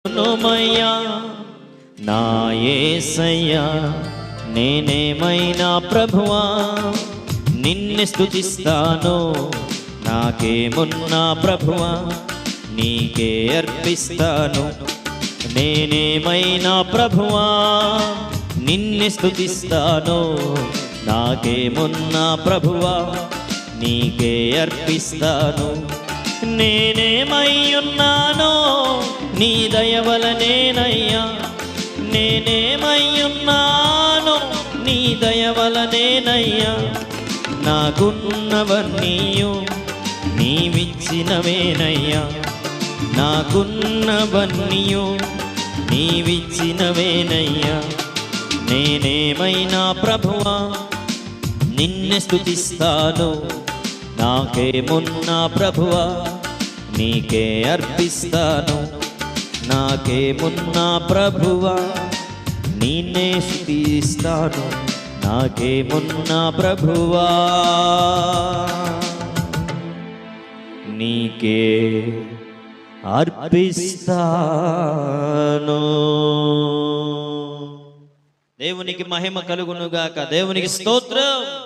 నోమయ్యా నా యేసయ్యా, నేనేమైనా ప్రభువా నిన్ను స్తుతిస్తాను. నాకేమున్నా ప్రభువా నీకే అర్పిస్తాను. నేనేమైనా ప్రభువా నిన్ను స్తుతిస్తాను. నాకేమున్నా ప్రభువా నీకే అర్పిస్తాను. నేనేమయ్యున్నానో నీ దయ వలనేనయ్యా, నేనేమయ్యున్నానో నీ దయ వలనేనయ్యా. నాకున్నవన్నీయు నీవిచ్చినవేనయ్యా, నాకున్నవన్నీయు నీవిచ్చినవేనయ్యా. నేనేమైనా ప్రభువా నిన్ను స్తుతిస్తాను. నాకేమున్నా ప్రభువా నీకే అర్పిస్తాను. నాకేమున్నా ప్రభువా నిన్నే స్తుతిస్తాను. నాకేమున్నా ప్రభువా నీకే అర్పిస్తాను. దేవునికి మహిమ కలుగునుగాక. దేవునికి స్తోత్రం.